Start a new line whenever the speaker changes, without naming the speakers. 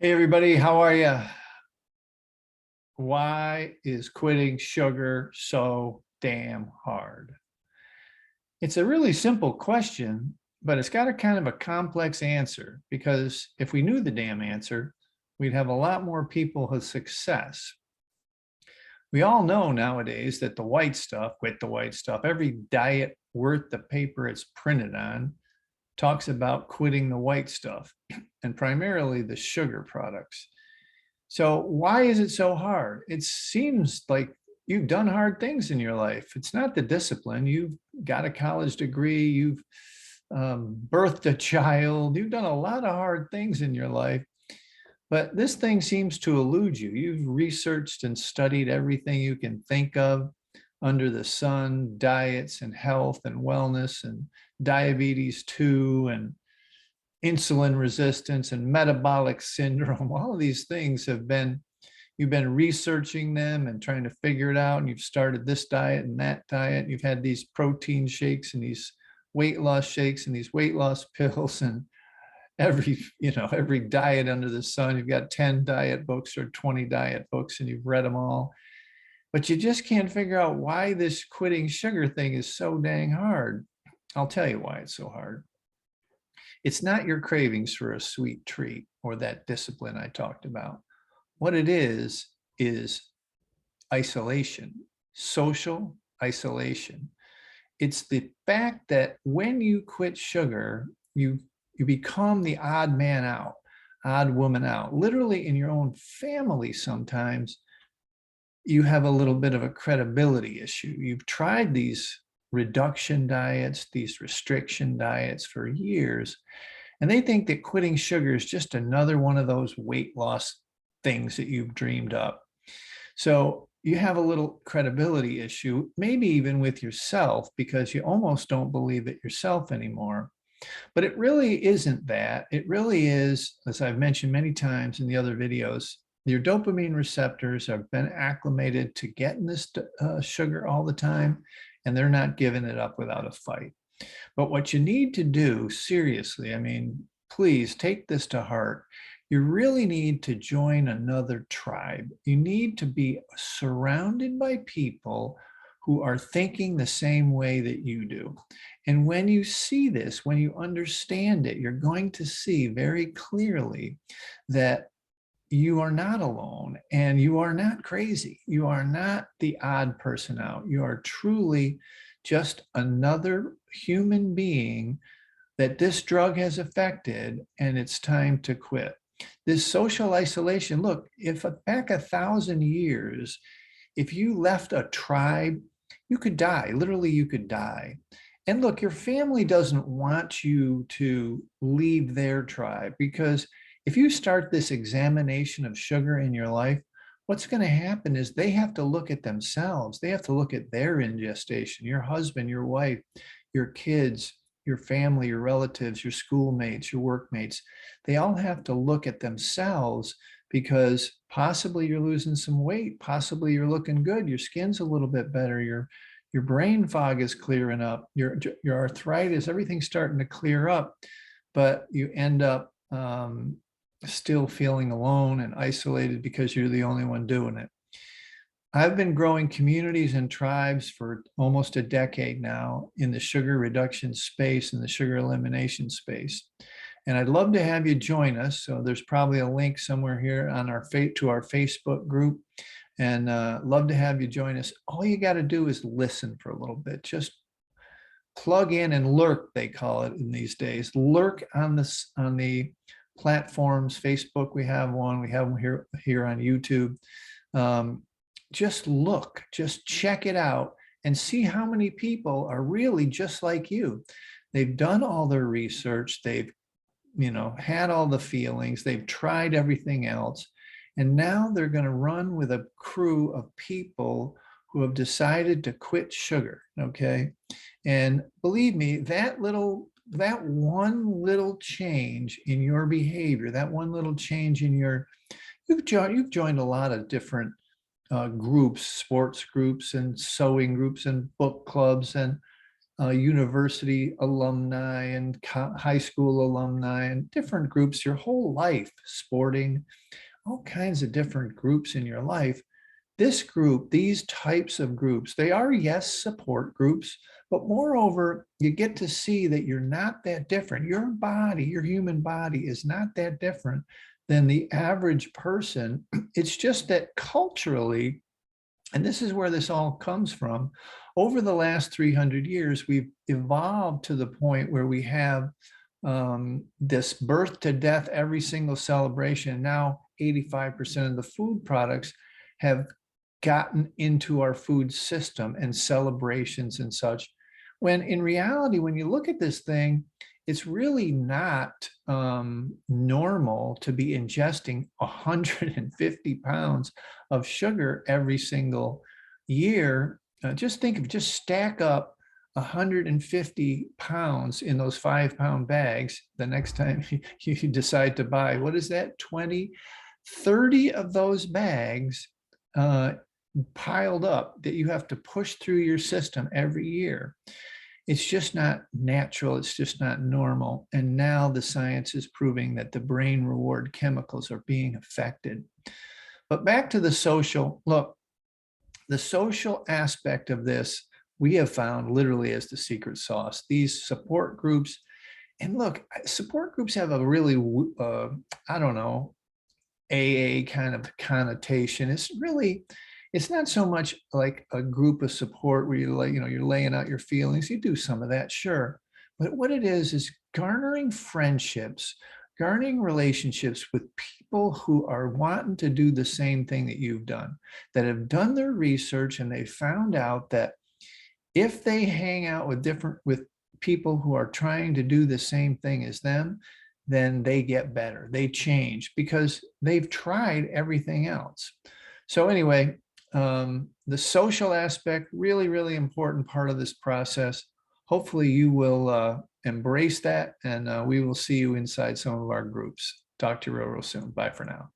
Hey everybody, how are you? Why is quitting sugar so damn hard? It's a really simple question, but it's got a kind of a complex answer because if we knew the damn answer, we'd have a lot more people with success. We all know nowadays that the white stuff, quit the white stuff, every diet worth the paper it's printed on talks about quitting the white stuff and primarily the sugar products. So why is it so hard? It seems like you've done hard things in your life. It's not the discipline. You've got a college degree. You've birthed a child. You've done a lot of hard things in your life. But this thing seems to elude you. You've researched and studied everything you can think of under the sun, diets and health and wellness and diabetes too, and insulin resistance and metabolic syndrome. All of these things you've been researching them and trying to figure it out. And you've started this diet and that diet. You've had these protein shakes and these weight loss shakes and these weight loss pills and every diet under the sun. You've got 10 diet books or 20 diet books and you've read them all. But you just can't figure out why this quitting sugar thing is so dang hard. I'll tell you why it's so hard. It's not your cravings for a sweet treat or that discipline I talked about. What it is isolation, social isolation. It's the fact that when you quit sugar, you become the odd man out, odd woman out. Literally in your own family sometimes, you have a little bit of a credibility issue. You've tried these reduction diets, these restriction diets for years, and they think that quitting sugar is just another one of those weight loss things that you've dreamed up. So you have a little credibility issue, maybe even with yourself, because you almost don't believe it yourself anymore. But it really isn't that. It really is, as I've mentioned many times in the other videos, your dopamine receptors have been acclimated to getting this sugar all the time, and they're not giving it up without a fight. But what you need to do, seriously, I mean, please take this to heart. You really need to join another tribe. You need to be surrounded by people who are thinking the same way that you do. And when you see this, when you understand it, you're going to see very clearly that you are not alone and you are not crazy. You are not the odd person out. You are truly just another human being that this drug has affected, and it's time to quit. This social isolation, look, if back 1,000 years, if you left a tribe, you could die. Literally, you could die. And look, your family doesn't want you to leave their tribe, because if you start this examination of sugar in your life, what's going to happen is they have to look at themselves. They have to look at their ingestion, your husband, your wife, your kids, your family, your relatives, your schoolmates, your workmates. They all have to look at themselves, because possibly you're losing some weight. Possibly you're looking good. Your skin's a little bit better. Your brain fog is clearing up. Your arthritis, everything's starting to clear up, but you end up still feeling alone and isolated because you're the only one doing it. I've been growing communities and tribes for almost a decade now in the sugar reduction space and the sugar elimination space. And I'd love to have you join us. So there's probably a link somewhere here on to our Facebook group, and love to have you join us. All you got to do is listen for a little bit. Just plug in and lurk, they call it in these days. Lurk on the platforms. Facebook, we have one. We have them here on YouTube. Just look, just check it out and see how many people are really just like you. They've done all their research. They've, had all the feelings. They've tried everything else. And now they're going to run with a crew of people who have decided to quit sugar. Okay. And believe me, that one little change in your behavior, that one little change in you've joined a lot of different groups, sports groups and sewing groups and book clubs. And university alumni and high school alumni and different groups your whole life, sporting, all kinds of different groups in your life. This group, these types of groups, they are, yes, support groups, but moreover, you get to see that you're not that different. Your body, your human body is not that different than the average person. It's just that culturally, and this is where this all comes from, over the last 300 years, we've evolved to the point where we have this birth to death, every single celebration. Now, 85% of the food products have gotten into our food system and celebrations and such. When in reality, when you look at this thing, it's really not normal to be ingesting 150 pounds of sugar every single year. Just think of, just stack up 150 pounds in those 5-pound bags the next time you decide to buy, what is that, 20, 30 of those bags piled up that you have to push through your system every year. It's just not natural. It's just not normal. And now the science is proving that the brain reward chemicals are being affected. But back to the social, look, the social aspect of this, we have found literally as the secret sauce. These support groups, and look, support groups have a really, I don't know, AA kind of connotation. It's really, it's not so much like a group of support where you're like, you're laying out your feelings. You do some of that, sure. But what it is garnering friendships, garnering relationships with people who are wanting to do the same thing that you've done, that have done their research and they found out that if they hang out with people who are trying to do the same thing as them, then they get better. They change because they've tried everything else. So anyway, the social aspect, really, really important part of this process. Hopefully you will embrace that, and we will see you inside some of our groups. Talk to you real soon. Bye for now.